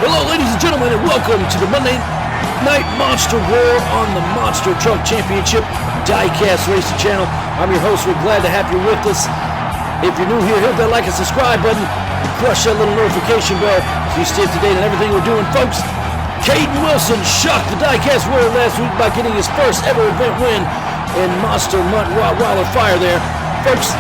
Hello, ladies and gentlemen, and welcome to the Monday Night Monster War on the Monster Truck Championship Diecast Racing Channel. I'm your host. We're glad to have you with us. If you're new here, hit that like and subscribe button and crush that little notification bell so you stay up to date on everything we're doing, folks. Caden Wilson shocked the Diecast world last week by getting his first ever event win in Monster Mutt Rottweiler Fire there. Folks,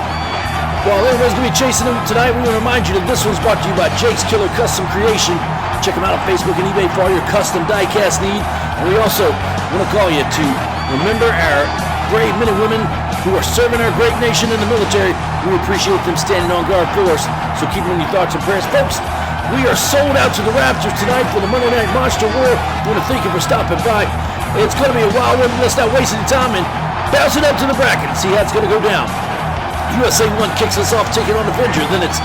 while everyone's going to be chasing him tonight, we want to remind you that this one's brought to you by Jake's Killer Custom Creation. Check them out on Facebook and eBay for all your custom diecast need. And we also want to call you to remember our brave men and women who are serving our great nation in the military. We appreciate them standing on guard for us. So keep them in your thoughts and prayers. Folks, we are sold out to the Raptors tonight for the Monday Night Monster War. We want to thank you for stopping by. It's going to be a wild one. Let's not waste any time and bounce it up to the bracket and see how it's going to go down. USA 1 kicks us off taking on Avenger. Then it's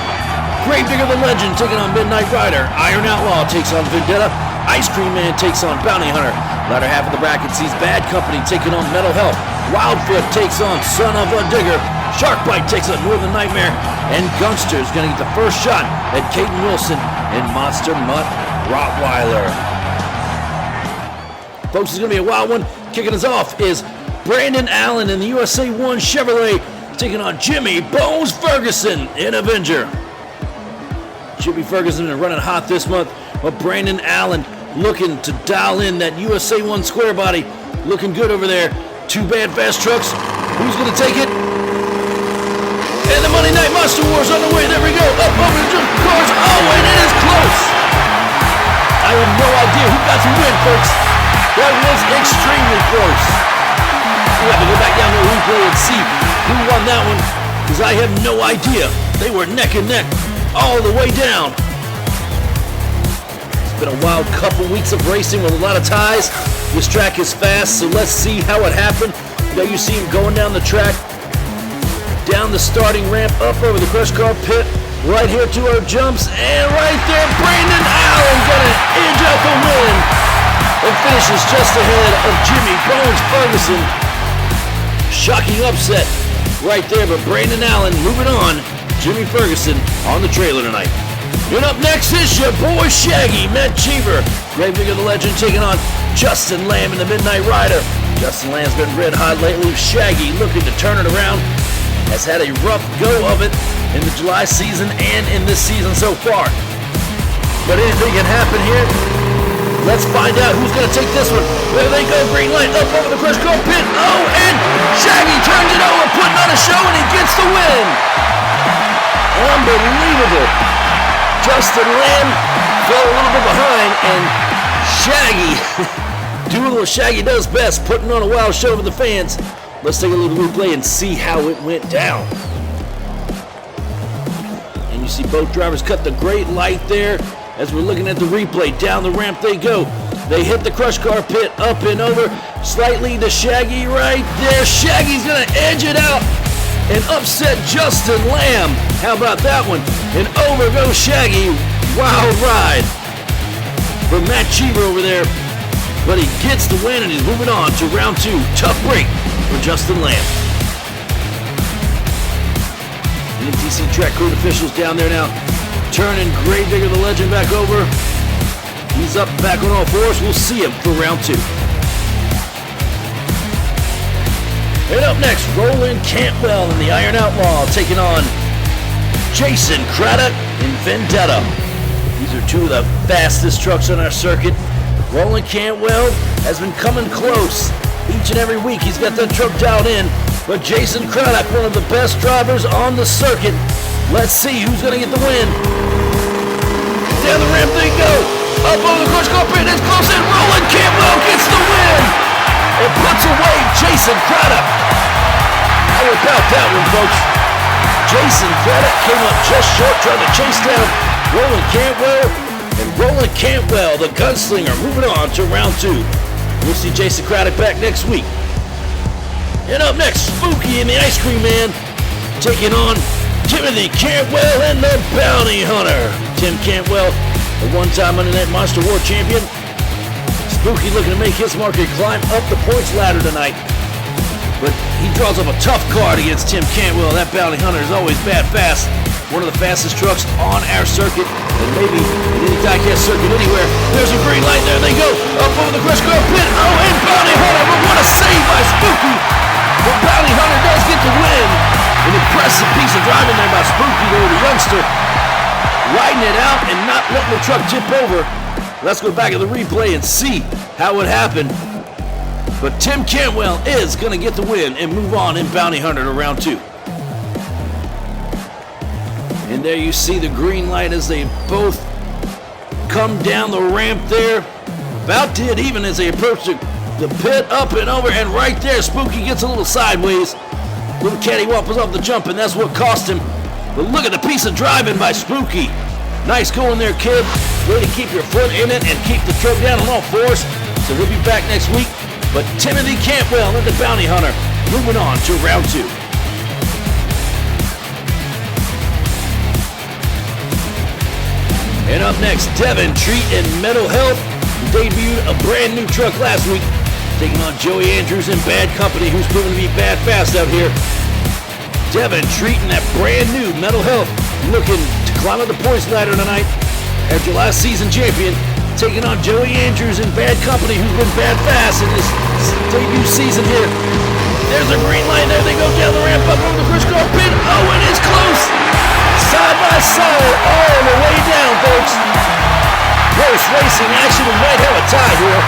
Gravedigger the Legend taking on Midnight Rider. Iron Outlaw takes on Vendetta. Ice Cream Man takes on Bounty Hunter. Latter half of the bracket sees Bad Company taking on Metal Health. Wildfoot takes on Son of a Digger. Sharkbite takes on Northern Nightmare. And Gunster's going to get the first shot at Caden Wilson in Monster Mutt Rottweiler. Folks, it's going to be a wild one. Kicking us off is Brandon Allen in the USA 1 Chevrolet taking on Jimmy Bones Ferguson in Avenger. Jimmy Ferguson is running hot this month, but Brandon Allen looking to dial in that USA 1 square body. Looking good over there. Two bad fast trucks. Who's going to take it? And the Monday Night Monster War is on the way. There we go. Up over the cars. Oh, and it is close. I have no idea who got to win, folks. That was extremely close. We have to go back down to the replay and see who won that one, because I have no idea. They were neck and neck all the way down. It's been a wild couple weeks of racing with a lot of ties. This track is fast, so let's see how it happened. There you see him going down the track, down the starting ramp, up over the crush car pit, right here to our jumps, and right there, Brandon Allen gonna edge out the win and finishes just ahead of Jimmy Bones Ferguson. Shocking upset right there, but Brandon Allen moving on. Jimmy Ferguson on the trailer tonight. And up next is your boy Shaggy, Matt Cheever. Gravedigger the Legend taking on Justin Lamb in the Midnight Rider. Justin Lamb's been red hot lately. Shaggy looking to turn it around. Has had a rough go of it in the July season and in this season so far. But anything can happen here. Let's find out who's going to take this one. There they go, green light up over the crush car pit. Oh, and Shaggy turns it over, putting on a show, and he gets the win. Unbelievable. Justin Lamb fell a little bit behind, and Shaggy, doing what Shaggy does best, putting on a wild show for the fans. Let's take a little replay and see how it went down. And you see both drivers cut the great light there. As we're looking at the replay, down the ramp they go. They hit the crush car pit, up and over, slightly to Shaggy right there. Shaggy's gonna edge it out and upset Justin Lamb. How about that one? And over goes Shaggy. Wild ride for Matt Cheever over there. But he gets the win and he's moving on to round two. Tough break for Justin Lamb. The NTC track crew officials down there now. Turning Gravedigger the Legend back over. He's up back on all fours. We'll see him for round two. And up next, Roland Cantwell and the Iron Outlaw taking on Jason Craddock and Vendetta. These are two of the fastest trucks on our circuit. Roland Cantwell has been coming close. Each and every week he's got that truck dialed in. But Jason Craddock, one of the best drivers on the circuit. Let's see who's going to get the win. Down the ramp they go. Up over the crush car pit. It's close in. Roland Cantwell gets the win. It puts away Jason Craddock. How about that one, folks? Jason Craddock came up just short trying to chase down Roland Cantwell. And Roland Cantwell, the gunslinger, moving on to round two. We'll see Jason Craddock back next week. And up next, Spooky and the Ice Cream Man taking on Timothy Cantwell and the Bounty Hunter. Tim Cantwell, the one-time Monday Night Monster War champion. Spooky looking to make his mark and climb up the points ladder tonight. But he draws up a tough card against Tim Cantwell. That Bounty Hunter is always bad fast. one of the fastest trucks on our circuit, and maybe in any diecast circuit anywhere. There's a green light. There they go. Up over the crush car pit. Oh, and Bounty Hunter. But what a save by Spooky. But Bounty Hunter does get the win. An impressive piece of driving there by Spooky there, the youngster. Riding it out and not letting the truck tip over. Let's go back to the replay and see how it happened. But Tim Cantwell is going to get the win and move on in Bounty Hunter to round 2. And there you see the green light as they both come down the ramp there. About dead even as they approach the pit, up and over, and right there, Spooky gets a little sideways. Little cattywampus off the jump, and that's what cost him. But look at the piece of driving by Spooky. Nice going there, kid. Way to keep your foot in it and keep the truck down on all fours. So we'll be back next week. But Timothy Cantwell and the Bounty Hunter moving on to round 2. And up next, Devin Treat and Mental Health debuted a brand new truck last week, taking on Joey Andrews and Bad Company, who's proven to be bad fast out here. Devin Treat and that brand new Mental Health looking to climb up the points ladder tonight after last season champion, taking on Joey Andrews and Bad Company, who's been bad fast in this debut season here. There's a green light. There they go down the ramp up over the crush car pit. Oh, it is close. Side by side, all the way down, folks. Close racing action. We might have a tie here.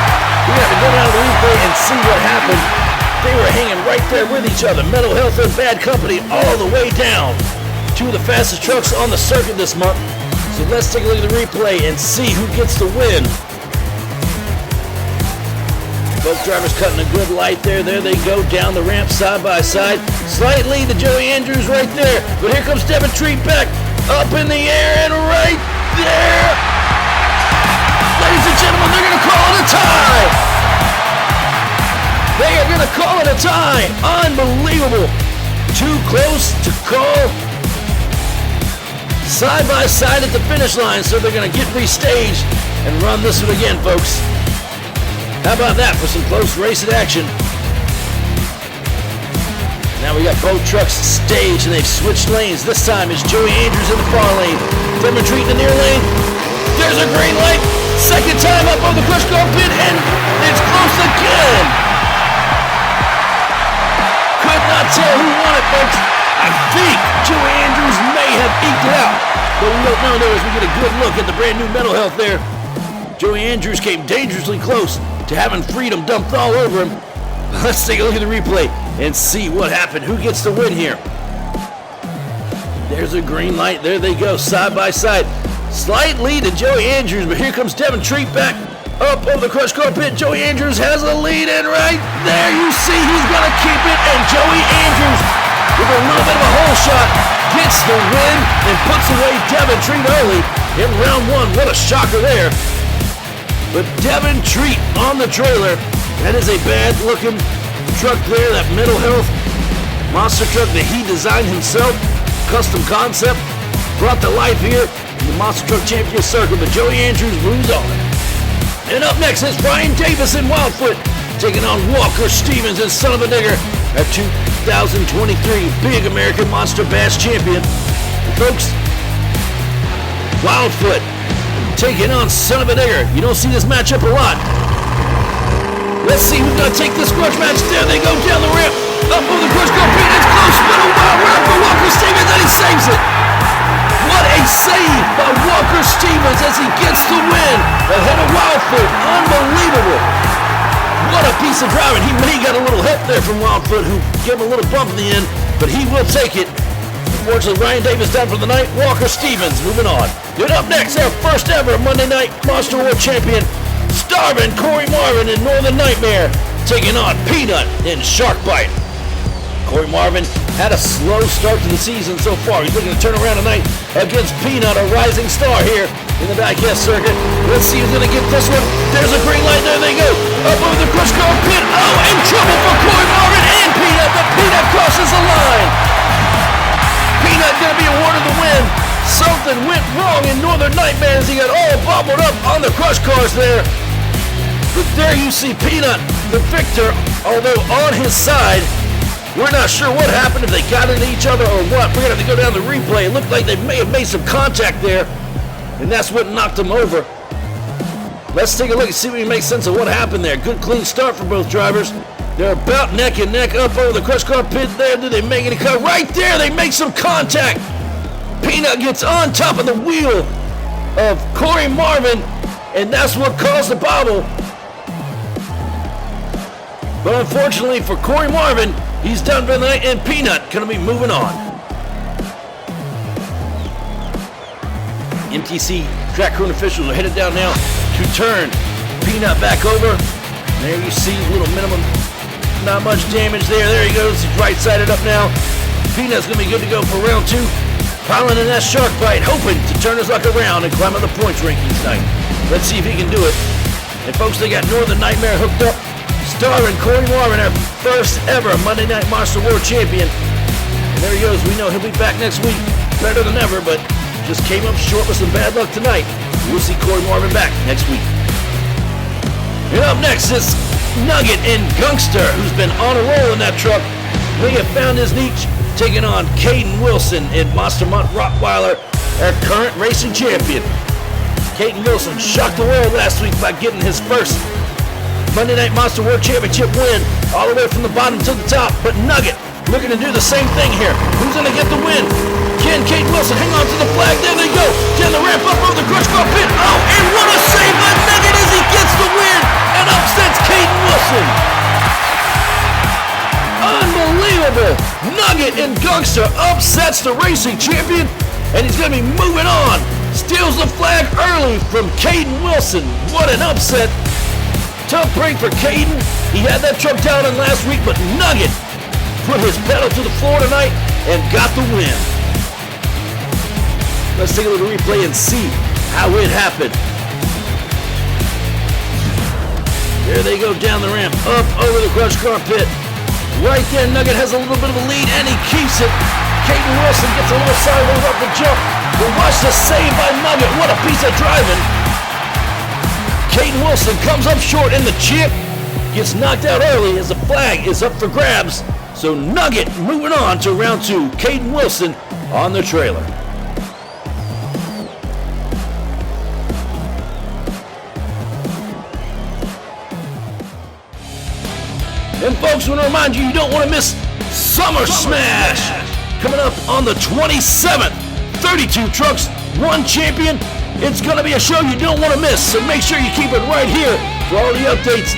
We have to go down to the replay and see what happened. They were hanging right there with each other. Mental Health and Bad Company all the way down. Two of the fastest trucks on the circuit this month. So let's take a look at the replay and see who gets the win. Both drivers cutting a good light there. There they go down the ramp side by side. Slight lead to Joey Andrews right there. But here comes Devin Treat back up in the air and right there. Ladies and gentlemen, they're going to call it a tie. They are going to call it a tie. Unbelievable. Too close to call. Side by side at the finish line, so they're going to get restaged and run this one again, folks. How about that for some close racing action? Now we got both trucks staged and they've switched lanes. This time it's Joey Andrews in the far lane. Devin Treat in the near lane. There's a green light. Second time up on the crush car pit and it's close again. Could not tell who won it, folks. I think Joey Andrews may have eked it out. But we don't know there as we get a good look at the brand new Mental Health there. Joey Andrews came dangerously close to having freedom dumped all over him. Let's take a look at the replay and see what happened. Who gets the win here? There's a green light. There they go, side by side. Slight lead to Joey Andrews, but here comes Devin Treat back up over the crush car pit. Joey Andrews has a lead, and right there you see he's going to keep it, and Joey Andrews, with a little bit of a hole shot, gets the win and puts away Devin Treat early in round 1. What a shocker there. But Devin Treat on the trailer. That is a bad-looking truck there, that Mental Health monster truck that he designed himself. Custom concept. Brought to life here in the Monster Truck Championship Circuit, but Joey Andrews moves on. And up next is Brian Davis and Wildfoot taking on Walker Stevens and Son of a Digger, our 2023 Big American Monster Bash Champion. And folks, Wildfoot taking on Son of a Digger. You don't see this matchup a lot. Let's see who's going to take this grudge match. There they go down the ramp. Up over the crush car pit. It's close, but a wild run for Walker Stevens, and he saves it. What a save by Walker Stevens as he gets the win ahead of Wildfoot. Unbelievable. What a piece of driving. He may got a little help there from Wildfoot, who gave him a little bump in the end, but he will take it. Unfortunately, Ryan Davis down for the night. Walker Stevens moving on. And up next, our first ever Monday Night Monster War champion, Starvin' Corey Marvin and Northern Nightmare, taking on Peanut and Sharkbite. Corey Marvin had a slow start to the season so far. He's looking to turn around tonight against Peanut, a rising star here in the diecast circuit. Let's see who's going to get this one. There's a green light. There they go. Up over the crush car pit. Oh, and trouble for Corey Marvin and Peanut, but Peanut crosses the line. Peanut going to be awarded the win. Something went wrong in Northern Nightmare as he got all bobbled up on the crush cars there. But there you see Peanut, the victor, although on his side. We're not sure what happened, if they got into each other or what. We're going to have to go down the replay. It looked like they may have made some contact there, and that's what knocked them over. Let's take a look and see if we can make sense of what happened there. Good clean start for both drivers. They're about neck and neck up over the crush car pit there. Did they make any cut? Right there, they make some contact. Peanut gets on top of the wheel of Corey Marvin, and that's what caused the bobble. But unfortunately for Corey Marvin, he's done for the night, and Peanut gonna be moving on. MTC track crew and officials are headed down now to turn Peanut back over. There you see a little minimum, not much damage there. There he goes, he's right-sided up now. Peanut's gonna be good to go for round 2. Piling in that shark bite, hoping to turn his luck around and climb up the points rankings tonight. Let's see if he can do it. And folks, they got Northern Nightmare hooked up, starring Corey Marvin, our first ever Monday Night Monster World Champion. And there he goes. We know he'll be back next week, better than ever, but just came up short with some bad luck tonight. We'll see Corey Marvin back next week. And up next is Nugget and Gungster, who's been on a roll in that truck. They have found his niche, taking on Caden Wilson and Monster Mutt Rottweiler, our current racing champion. Caden Wilson shocked the world last week by getting his first Monday Night Monster World Championship win, all the way from the bottom to the top. But Nugget looking to do the same thing here. Who's going to get the win? Can Caden Wilson hang on to the flag? There they go. Down the ramp up over the crush car pit. Oh, and what a save by Nugget as he gets the win and upsets Caden Wilson. Unbelievable. Nugget and Gungster upsets the racing champion, and he's going to be moving on. Steals the flag early from Caden Wilson. What an upset. Tough break for Caden. He had that truck down in last week, but Nugget put his pedal to the floor tonight and got the win. Let's take a little replay and see how it happened. There they go down the ramp, up over the crush car pit. Right there, Nugget has a little bit of a lead, and he keeps it. Caden Wilson gets a little sideways up the jump. But watch the save by Nugget. What a piece of driving. Caden Wilson comes up short, and the chip gets knocked out early as the flag is up for grabs. So Nugget moving on to round 2. Caden Wilson on the trailer. And folks, I want to remind you, you don't want to miss Summer Smash coming up on the 27th. 32 trucks, 1 champion. It's going to be a show you don't want to miss, so make sure you keep it right here for all the updates.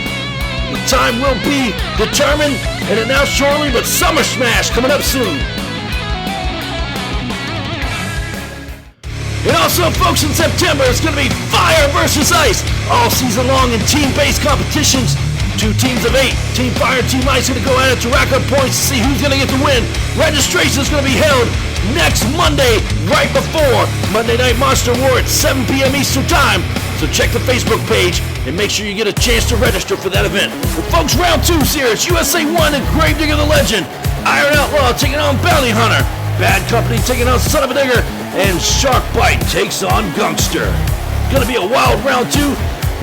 The time will be determined and announced shortly, but Summer Smash coming up soon. And also, folks, in September, it's going to be Fire versus Ice all season long in team-based competitions. 2 teams of 8. Team Fire and Team Ice going to go at it to rack up points to see who's going to get the win. Registration is going to be held next Monday, right before Monday Night Monster War at 7 p.m. Eastern Time. So check the Facebook page and make sure you get a chance to register for that event. Well, folks, round 2 here. It's USA 1 and Gravedigger the Legend. Iron Outlaw taking on Bounty Hunter. Bad Company taking on Son of a Digger. And Shark Bite takes on Gungster. Going to be a wild round 2.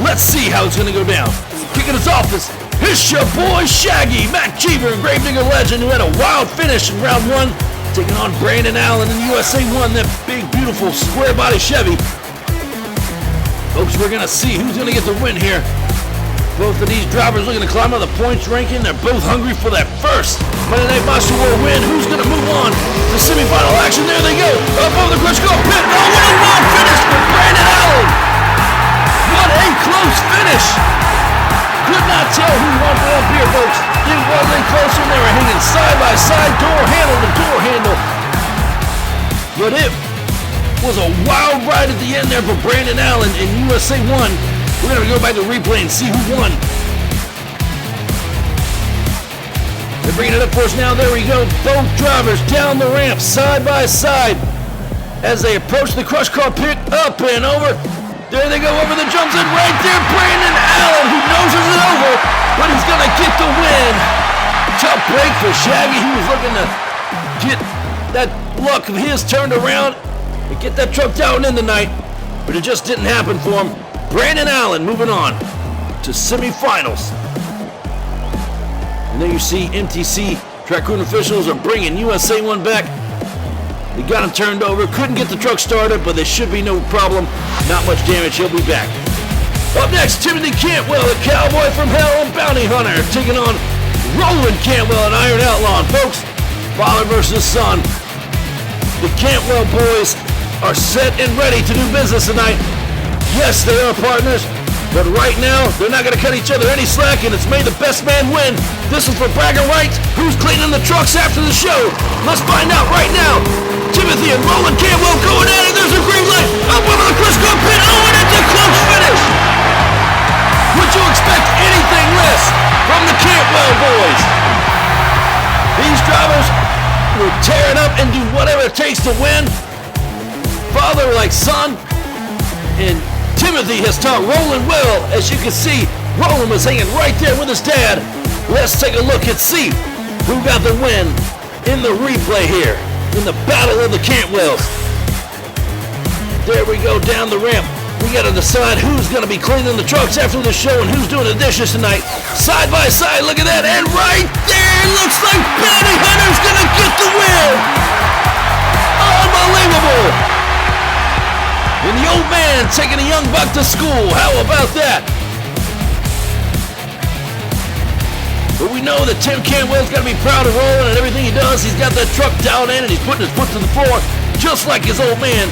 Let's see how it's going to go down. Kicking us off is your boy Shaggy, Mac Cheever, and Gravedigger Legend, who had a wild finish in round 1, taking on Brandon Allen in USA 1, that big, beautiful, square body Chevy. Folks, we're going to see who's going to get the win here. Both of these drivers looking to climb up the points ranking. They're both hungry for that first Monday Night Monster World win. Who's going to move on to semifinal action? There they go, up over the crush car pit. Oh, what a wild finish for Brandon Allen. What a close finish. Could not tell who won up here, folks. It wasn't close when they were hanging side by side, door handle to door handle. But it was a wild ride at the end there for Brandon Allen in USA 1. We're going to go back to replay and see who won. They're bringing it up for us now. There we go. Both drivers down the ramp, side by side. As they approach the crush car pit, up and over. There they go over the jumps, and right there, Brandon Allen, who knows it's over, but he's going to get the win. Tough break for Shaggy. He was looking to get that luck of his turned around and get that truck down in tonight, but it just didn't happen for him. Brandon Allen moving on to semifinals. And there you see MTC Raccoon officials are bringing USA 1 back. They got him turned over. Couldn't get the truck started, but there should be no problem. Not much damage. He'll be back. Up next, Timothy Cantwell, the Cowboy from Hell and Bounty Hunter, taking on Roland Cantwell and Iron Outlaw. And folks, father versus son. The Cantwell boys are set and ready to do business tonight. Yes, they are partners, but right now, they're not going to cut each other any slack, and it's made the best man win. This is for bragging rights. Who's cleaning the trucks after the show? Let's find out right now. Timothy and Roland Cantwell going at it. There's a green light. Up over the Crisco pit. Oh, and it's a close finish. Would you expect anything less from the Cantwell boys? These drivers will tear it up and do whatever it takes to win. Father like son, and Timothy has taught Roland well. As you can see, Roland was hanging right there with his dad. Let's take a look and see who got the win in the replay here, in the battle of the Cantwells. There we go down the ramp. We got to decide who's going to be cleaning the trucks after the show and who's doing the dishes tonight. Side by side, look at that. And right there, looks like Bounty Hunter's going to get the win. Unbelievable. And the old man taking a young buck to school. How about that? But we know that Tim Cantwell's got to be proud of Roland and everything he does. He's got that truck dialed in and he's putting his foot to the floor just like his old man.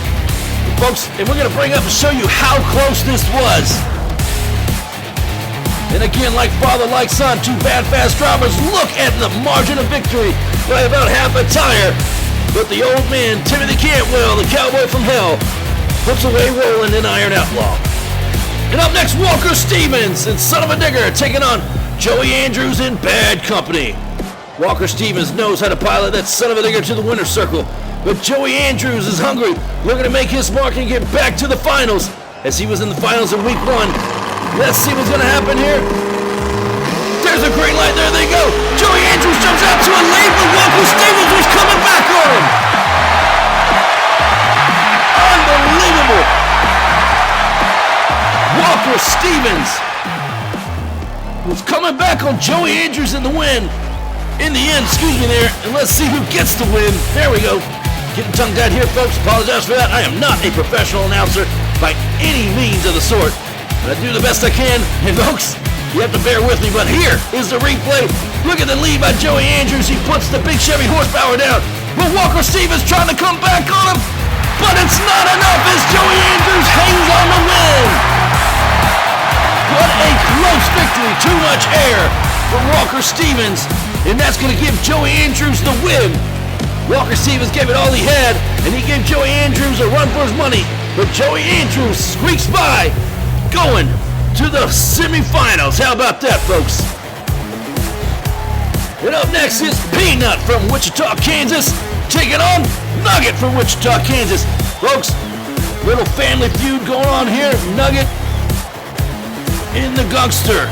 Folks, and we're going to bring up and show you how close this was. And again, like father, like son, two bad, fast drivers. Look at the margin of victory by about half a tire. But the old man, Timothy Cantwell, the Cowboy from Hell, puts away Roland and Iron Outlaw. And up next, Walker Stevens and Son of a Digger taking on Joey Andrews in Bad Company. Walker Stevens knows how to pilot that Son of a Digger to the winner's circle. But Joey Andrews is hungry, looking to make his mark and get back to the finals, as he was in the finals in week 1. Let's see what's going to happen here. There's a green light. There they go. Joey Andrews jumps out to a lead, but Walker Stevens was coming back on him. Unbelievable. Walker Stevens was coming back on Joey Andrews in the win. In the end, excuse me there, and let's see who gets the win. There we go. Getting tongue-tied here, folks. Apologize for that. I am not a professional announcer by any means of the sort. But I do the best I can. And folks, you have to bear with me, but here is the replay. Look at the lead by Joey Andrews. He puts the big Chevy horsepower down. But Walker Stevens trying to come back on him. But it's not enough as Joey Andrews hangs on the win. What a close victory. Too much air for Walker Stevens. And that's going to give Joey Andrews the win. Walker Stevens gave it all he had, and he gave Joey Andrews a run for his money. But Joey Andrews squeaks by, going to the semifinals. How about that, folks? And up next is Peanut from Wichita, Kansas, taking on Nugget from Wichita, Kansas. Folks, little family feud going on here. Nugget in the Gangster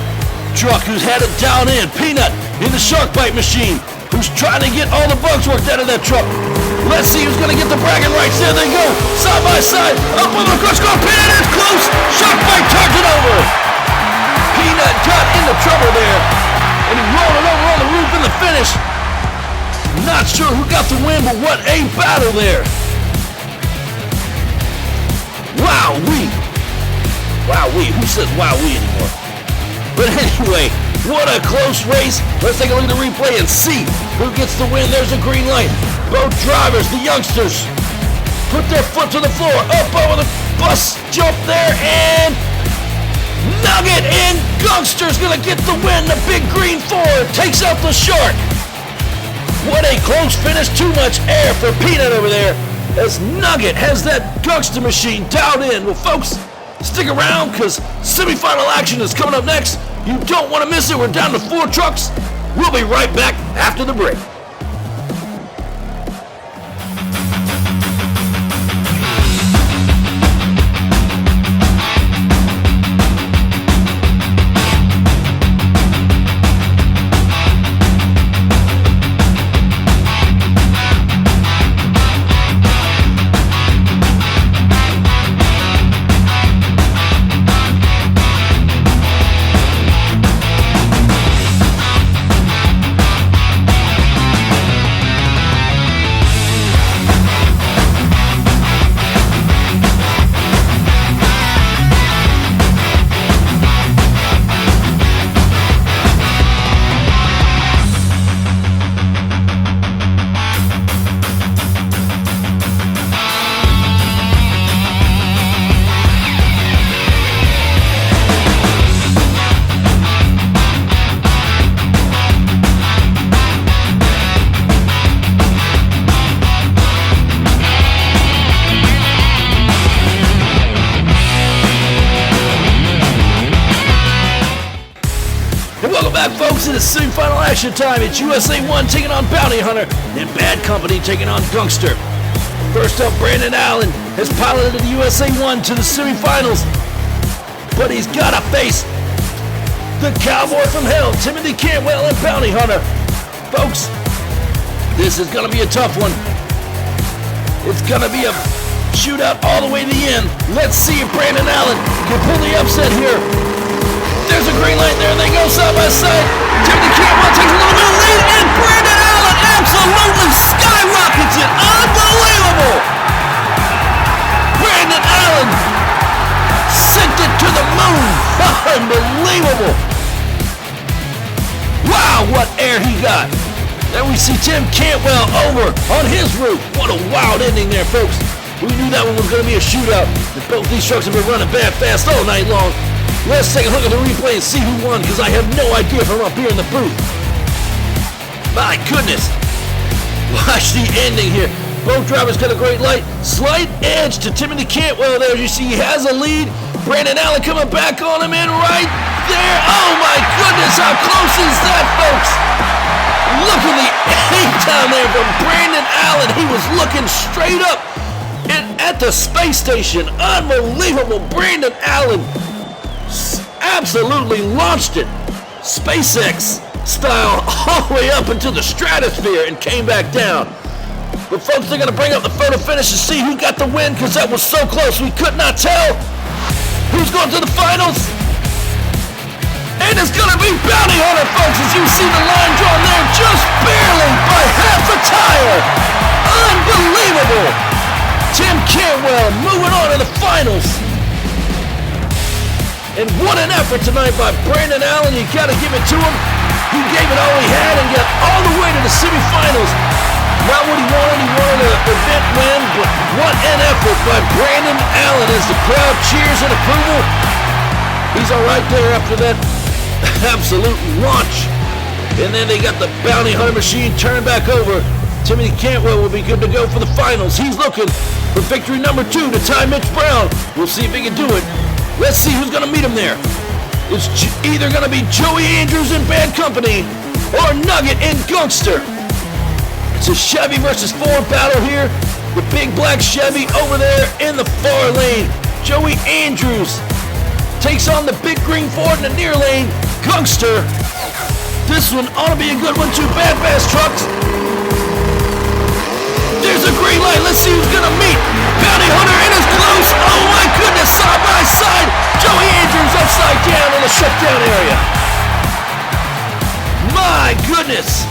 truck who's had it down in. Peanut in the shark bite machine who's trying to get all the bugs worked out of that truck. Let's see who's going to get the bragging rights. There they go. Side by side. Up on the Crisco pit. And it's close. Shark bite turns it over. Peanut got into trouble there. And he rolled it over on the roof in the finish. Not sure who got the win, but what a battle there. Wow-wee. Wow-wee. Who says wow-wee anymore? But anyway, what a close race. Let's take a look at the replay and see who gets the win. There's a green light. Both drivers, the youngsters, put their foot to the floor. Up over the bus jump there, and Nugget and Gangster's going to get the win. The big green Ford takes out the shark. What a close finish. Too much air for Peanut over there as Nugget has that Gangster machine dialed in. Well, folks, stick around because semifinal action is coming up next. You don't want to miss it. We're down to 4 trucks. We'll be right back after the break. Welcome back, folks. It is semifinal action time. It's USA 1 taking on Bounty Hunter and Bad Company taking on Gangster. First up, Brandon Allen has piloted the USA 1 to the semifinals, but he's got to face the Cowboy from Hell, Timothy Cantwell, and Bounty Hunter. Folks, this is going to be a tough one. It's going to be a shootout all the way to the end. Let's see if Brandon Allen can pull the upset here. There's a green light there, and they go side by side. Timothy Cantwell takes a little bit of lead, and Brandon Allen absolutely skyrockets it. Unbelievable! Brandon Allen sent it to the moon. Unbelievable! Wow, what air he got. Then we see Tim Cantwell over on his roof. What a wild ending there, folks. We knew that one was going to be a shootout. Both these trucks have been running bad fast all night long. Let's take a look at the replay and see who won, because I have no idea from up here in the booth. My goodness. Watch the ending here. Both drivers got a great light. Slight edge to Timothy Cantwell there. As you see, he has a lead. Brandon Allen coming back on him, and right there. Oh my goodness, how close is that, folks? Look at the aim down there from Brandon Allen. He was looking straight up and at the space station. Unbelievable. Brandon Allen absolutely launched it SpaceX style all the way up into the stratosphere and came back down. But folks, they're going to bring up the photo finish to see who got the win, because that was so close we could not tell who's going to the finals. And it's going to be Bounty Hunter, folks, as you see the line drawn there just barely by half a tire. Unbelievable. Tim Cantwell moving on to the finals. And what an effort tonight by Brandon Allen. You got to give it to him. He gave it all he had and got all the way to the semifinals. Not what he wanted. He wanted an event win, but what an effort by Brandon Allen as the crowd cheers in approval. He's all right there after that absolute launch. And then they got the Bounty Hunter machine turned back over. Timothy Cantwell will be good to go for the finals. He's looking for victory number 2 to tie Mitch Brown. We'll see if he can do it. Let's see who's going to meet him there. It's either going to be Joey Andrews in Bad Company or Nugget in Gangster. It's a Chevy versus Ford battle here. The big black Chevy over there in the far lane. Joey Andrews takes on the big green Ford in the near lane. Gangster. This one ought to be a good one too. Bad Bass trucks. There's a green light. Let's see who's going to meet. Bounty Hunter, and it's close. Oh my goodness, side by side. Joey Andrews upside down in the shutdown area. My goodness.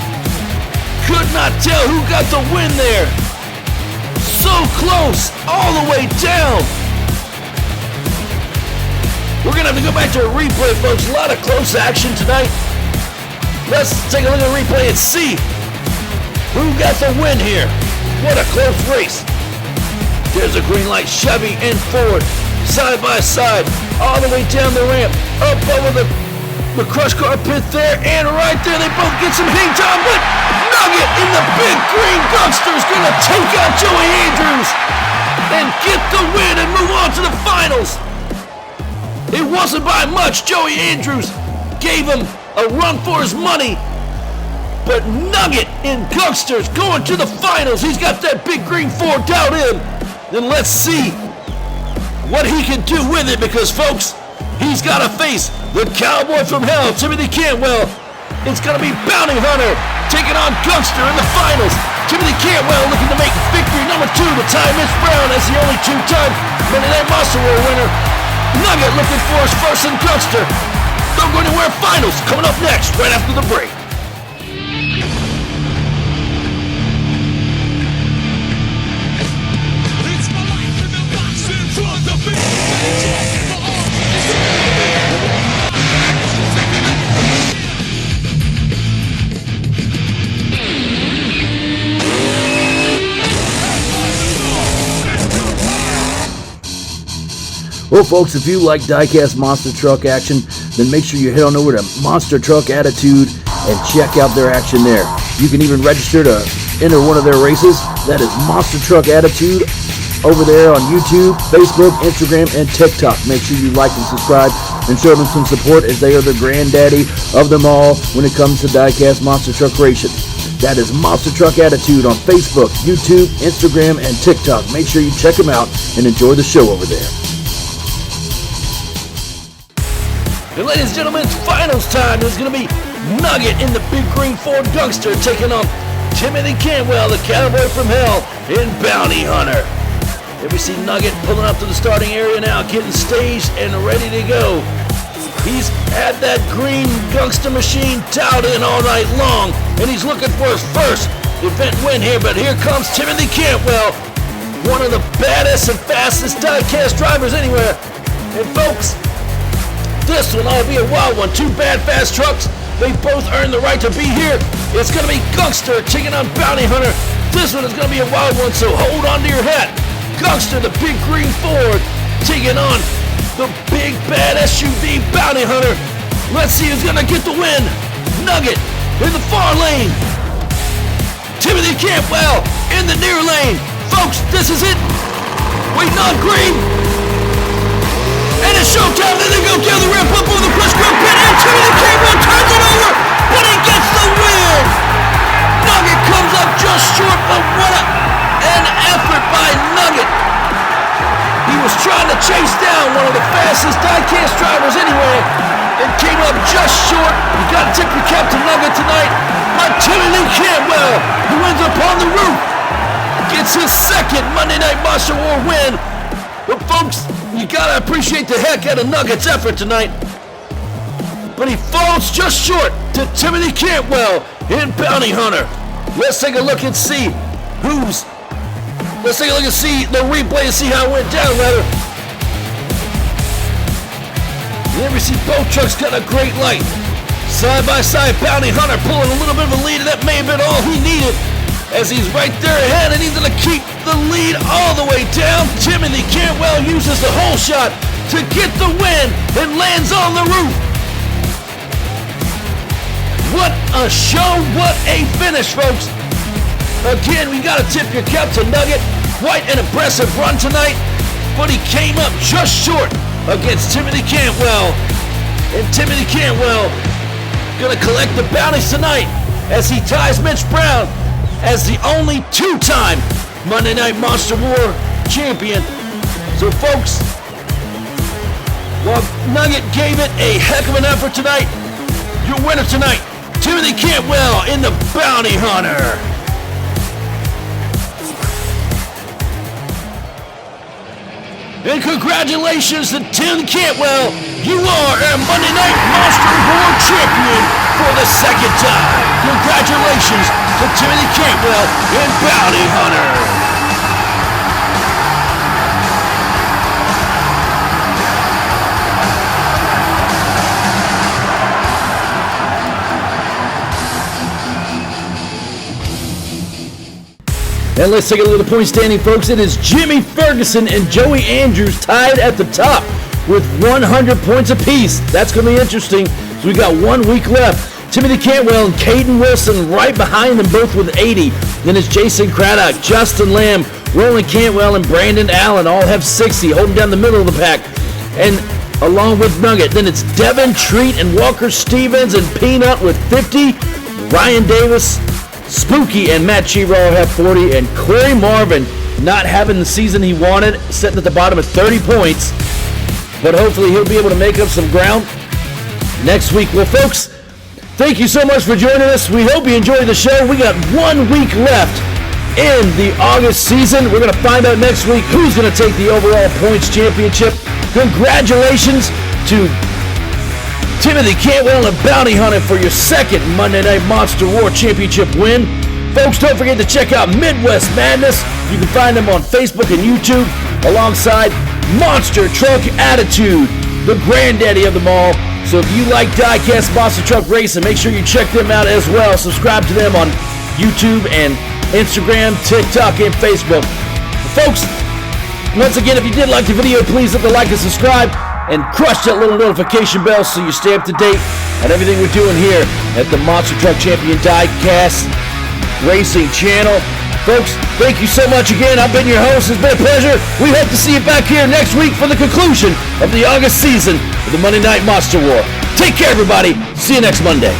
Could not tell who got the win there. So close, all the way down. We're going to have to go back to a replay, folks. A lot of close action tonight. Let's take a look at the replay and see who got the win here. What a close race. There's a green light. Chevy and Ford side by side all the way down the ramp, up over the crush car pit there, and right there they both get some hang time, but Nugget in the big green Gangster is going to take out Joey Andrews and get the win and move on to the finals. It wasn't by much. Joey Andrews gave him a run for his money, but Nugget in Gangster's going to the finals. He's got that big green Ford down in. Then let's see what he can do with it, because, folks, he's got to face the Cowboy from Hell, Timothy Cantwell. It's going to be Bounty Hunter taking on Gangster in the finals. Timothy Cantwell looking to make victory number 2 to tie Mitch Brown as the only 2-time Monday Night Monster War winner. Nugget looking for his first in Gangster. Don't go anywhere. Finals coming up next, right after the break. Well, folks, if you like diecast monster truck action, then make sure you head on over to Monster Truck Attitude and check out their action there. You can even register to enter one of their races. That is Monster Truck Attitude over there on YouTube, Facebook, Instagram, and TikTok. Make sure you like and subscribe, and show them some support, as they are the granddaddy of them all when it comes to diecast monster truck racing. That is Monster Truck Attitude on Facebook, YouTube, Instagram, and TikTok. Make sure you check them out and enjoy the show over there. And ladies and gentlemen, it's finals time. There's going to be Nugget in the big green Ford Gangster taking on Timothy Cantwell, the cowboy from hell, in Bounty Hunter. Here we see Nugget pulling up to the starting area now, getting staged and ready to go. He's had that green Gangster machine dialed in all night long, and he's looking for his first event win here, but here comes Timothy Cantwell, one of the baddest and fastest diecast drivers anywhere. And folks, this one ought to be a wild one. Two bad, fast trucks. They both earned the right to be here. It's going to be Gangster taking on Bounty Hunter. This one is going to be a wild one, so hold on to your hat. Gangster, the big green Ford, taking on the big bad SUV Bounty Hunter. Let's see who's going to get the win. Nugget in the far lane. Timothy Cantwell in the near lane. Folks, this is it. Waiting on green. And it's showtime. Then they go down the ramp up over the push grip pit, and Timothy Cantwell turns it over, but he gets the win. Nugget comes up just short, but what an effort by Nugget. He was trying to chase down one of the fastest diecast drivers anywhere and came up just short. You got to tip your cap to Nugget tonight. But Timothy Cantwell, who ends up on the roof, gets his second Monday Night Monster War win. But folks, you got to appreciate the heck out of Nugget's effort tonight. But he falls just short to Timothy Cantwell in Bounty Hunter. Let's take a look and see who's... Let's take a look and see the replay and see how it went down, rather. Here we see both trucks got a great light. Side by side, Bounty Hunter pulling a little bit of a lead, and that may have been all he needed, as he's right there ahead, and he's going to keep the lead all the way down. Timothy Cantwell uses the hole shot to get the win and lands on the roof. What a show, what a finish, folks. Again, we got to tip your cap to Nugget. Quite an impressive run tonight, but he came up just short against Timothy Cantwell. And Timothy Cantwell gonna collect the bounties tonight as he ties Mitch Brown as the only two-time Monday Night Monster War champion. So folks, while Nugget gave it a heck of an effort tonight, your winner tonight, Timothy Cantwell in the Bounty Hunter. And congratulations to Tim Cantwell. You are a Monday Night Monster War champion for the second time. Congratulations to Timothy Cantwell and Bounty Hunter. And let's take a look at the point standing, folks. It is Jimmy Ferguson and Joey Andrews tied at the top with 100 points apiece. That's going to be interesting. So we got 1 week left. Timothy Cantwell and Caden Wilson right behind them, both with 80. Then it's Jason Craddock, Justin Lamb, Roland Cantwell, and Brandon Allen all have 60, holding down the middle of the pack. And along with Nugget, then it's Devin Treat and Walker Stevens and Peanut with 50. Ryan Davis, Spooky, and Matt Cheever all have 40, and Corey Marvin not having the season he wanted, sitting at the bottom at 30 points, but hopefully he'll be able to make up some ground next week. Well, folks, thank you so much for joining us. We hope you enjoyed the show. We got 1 week left in the August season. We're going to find out next week who's going to take the overall points championship. Congratulations to Timothy Cantwell and Bounty Hunter for your second Monday Night Monster War Championship win. Folks, don't forget to check out Midwest Madness. You can find them on Facebook and YouTube alongside Monster Truck Attitude, the granddaddy of them all. So if you like diecast monster truck racing, make sure you check them out as well. Subscribe to them on YouTube and Instagram, TikTok, and Facebook. Folks, once again, if you did like the video, please hit the like and subscribe, and crush that little notification bell so you stay up to date on everything we're doing here at the Monster Truck Champion Diecast Racing channel. Folks, thank you so much again. I've been your host. It's been a pleasure. We hope to see you back here next week for the conclusion of the August season of the Monday Night Monster War. Take care, everybody. See you next Monday.